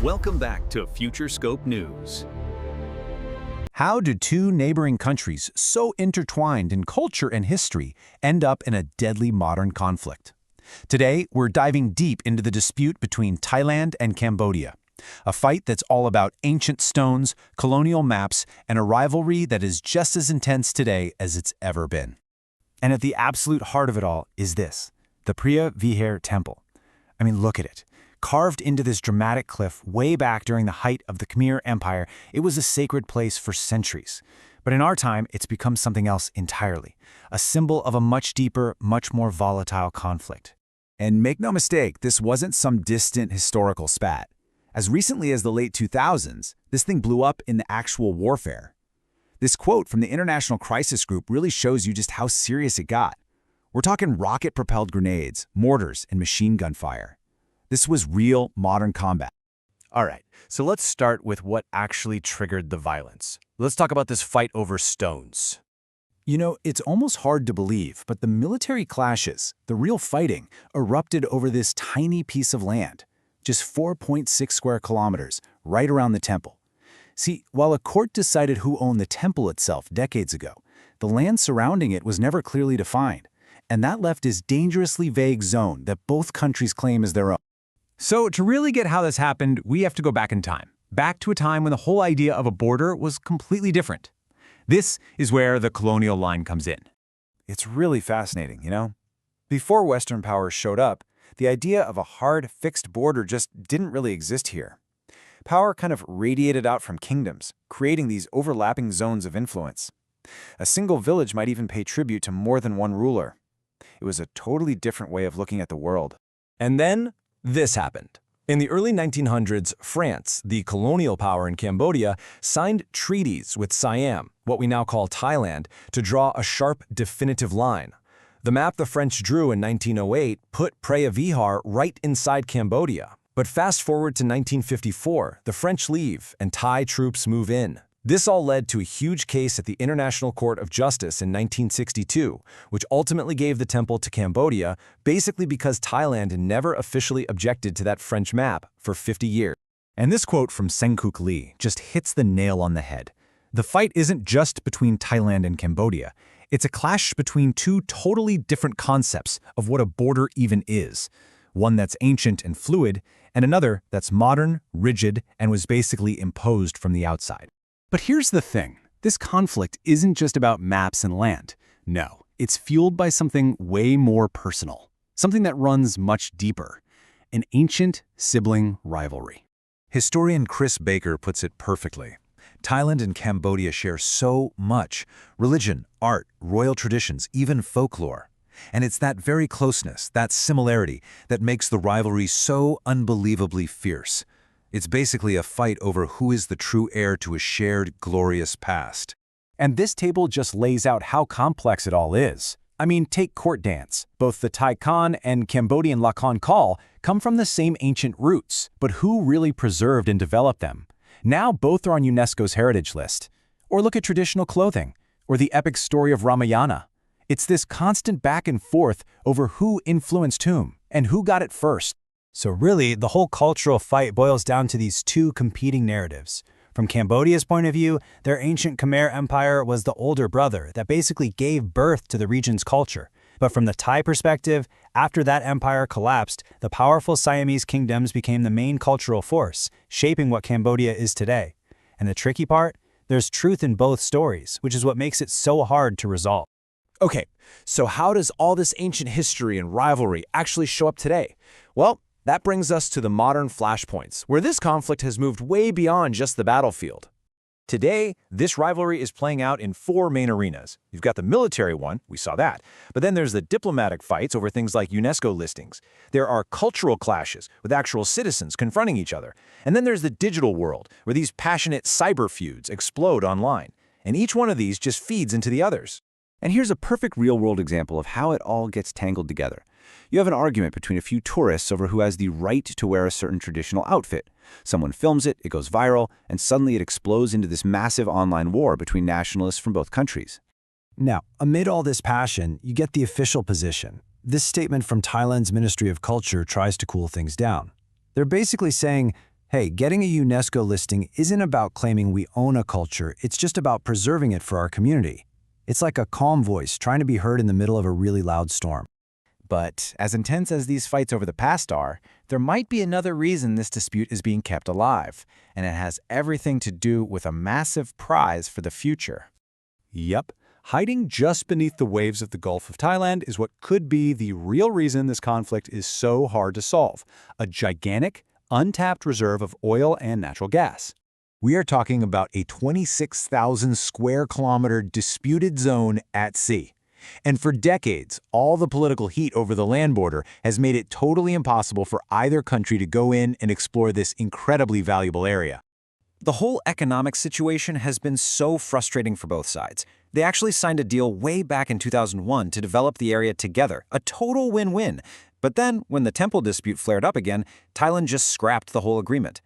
Welcome back to Future Scope News. How do two neighboring countries so intertwined in culture and history end up in a deadly modern conflict? Today, we're diving deep into the dispute between Thailand and Cambodia, a fight that's all about ancient stones, colonial maps, and a rivalry that is just as intense today as it's ever been. And at the absolute heart of it all is this, the Preah Vihear temple. I mean, look at it. Carved into this dramatic cliff way back during the height of the Khmer Empire, it was a sacred place for centuries. But in our time, it's become something else entirely, a symbol of a much deeper, much more volatile conflict. And make no mistake, this wasn't some distant historical spat. As recently as the late 2000s, this thing blew up in the actual warfare. This quote from the International Crisis Group really shows you just how serious it got. We're talking rocket-propelled grenades, mortars, and machine gun fire. This was real, modern combat. All right, so let's start with what actually triggered the violence. Let's talk about this fight over stones. You know, it's almost hard to believe, but the military clashes, the real fighting, erupted over this tiny piece of land, just 4.6 square kilometers, right around the temple. See, while a court decided who owned the temple itself decades ago, the land surrounding it was never clearly defined, and that left this dangerously vague zone that both countries claim as their own. So to really get how this happened, we have to go back in time. Back to a time when the whole idea of a border was completely different. This is where the colonial line comes in. It's really fascinating, you know? Before Western powers showed up, the idea of a hard, fixed border just didn't really exist here. Power kind of radiated out from kingdoms, creating these overlapping zones of influence. A single village might even pay tribute to more than one ruler. It was a totally different way of looking at the world. And then this happened. In the early 1900s, France, the colonial power in Cambodia, signed treaties with Siam, what we now call Thailand, to draw a sharp, definitive line. The map the French drew in 1908 put Preah Vihear right inside Cambodia. But fast forward to 1954, the French leave and Thai troops move in. This all led to a huge case at the International Court of Justice in 1962, which ultimately gave the temple to Cambodia, basically because Thailand never officially objected to that French map for 50 years. And this quote from Sengkuk Lee just hits the nail on the head. The fight isn't just between Thailand and Cambodia. It's a clash between two totally different concepts of what a border even is. One that's ancient and fluid, and another that's modern, rigid, and was basically imposed from the outside. But here's the thing. This conflict isn't just about maps and land. No, it's fueled by something way more personal. Something that runs much deeper. An ancient sibling rivalry. Historian Chris Baker puts it perfectly. Thailand and Cambodia share so much. Religion, art, royal traditions, even folklore. And it's that very closeness, that similarity, that makes the rivalry so unbelievably fierce. It's basically a fight over who is the true heir to a shared, glorious past. And this table just lays out how complex it all is. I mean, take court dance. Both the Thai Khan and Cambodian Lakon Call come from the same ancient roots, but who really preserved and developed them? Now both are on UNESCO's heritage list. Or look at traditional clothing, or the epic story of Ramayana. It's this constant back and forth over who influenced whom, and who got it first. So really, the whole cultural fight boils down to these two competing narratives. From Cambodia's point of view, their ancient Khmer Empire was the older brother that basically gave birth to the region's culture. But from the Thai perspective, after that empire collapsed, the powerful Siamese kingdoms became the main cultural force, shaping what Cambodia is today. And the tricky part? There's truth in both stories, which is what makes it so hard to resolve. Okay, so how does all this ancient history and rivalry actually show up today? Well, that brings us to the modern flashpoints, where this conflict has moved way beyond just the battlefield. Today, this rivalry is playing out in four main arenas. You've got the military one, we saw that, but then there's the diplomatic fights over things like UNESCO listings. There are cultural clashes with actual citizens confronting each other. And then there's the digital world, where these passionate cyber feuds explode online. And each one of these just feeds into the others. And here's a perfect real-world example of how it all gets tangled together. You have an argument between a few tourists over who has the right to wear a certain traditional outfit. Someone films it, it goes viral, and suddenly it explodes into this massive online war between nationalists from both countries. Now, amid all this passion, you get the official position. This statement from Thailand's Ministry of Culture tries to cool things down. They're basically saying, Hey, getting a UNESCO listing isn't about claiming we own a culture, it's just about preserving it for our community. It's like a calm voice trying to be heard in the middle of a really loud storm. But as intense as these fights over the past are, there might be another reason this dispute is being kept alive, and it has everything to do with a massive prize for the future. Yep. Hiding just beneath the waves of the Gulf of Thailand is what could be the real reason this conflict is so hard to solve: a gigantic, untapped reserve of oil and natural gas. We are talking about a 26,000 square kilometer disputed zone at sea. And for decades, all the political heat over the land border has made it totally impossible for either country to go in and explore this incredibly valuable area. The whole economic situation has been so frustrating for both sides. They actually signed a deal way back in 2001 to develop the area together, a total win-win. But then, when the temple dispute flared up again, Thailand just scrapped the whole agreement.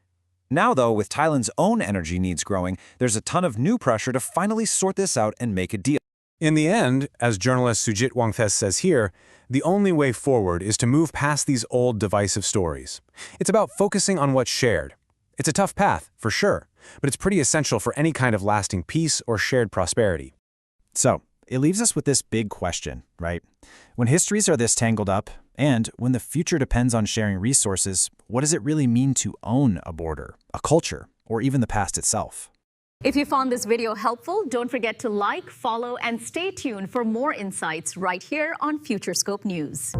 Now, though, with Thailand's own energy needs growing, there's a ton of new pressure to finally sort this out and make a deal. In the end, as journalist Sujit Wangthes says here, the only way forward is to move past these old divisive stories. It's about focusing on what's shared. It's a tough path, for sure, but it's pretty essential for any kind of lasting peace or shared prosperity. So, it leaves us with this big question, right? When histories are this tangled up, and when the future depends on sharing resources, what does it really mean to own a border, a culture, or even the past itself? If you found this video helpful, don't forget to like, follow, and stay tuned for more insights right here on FutureScope News.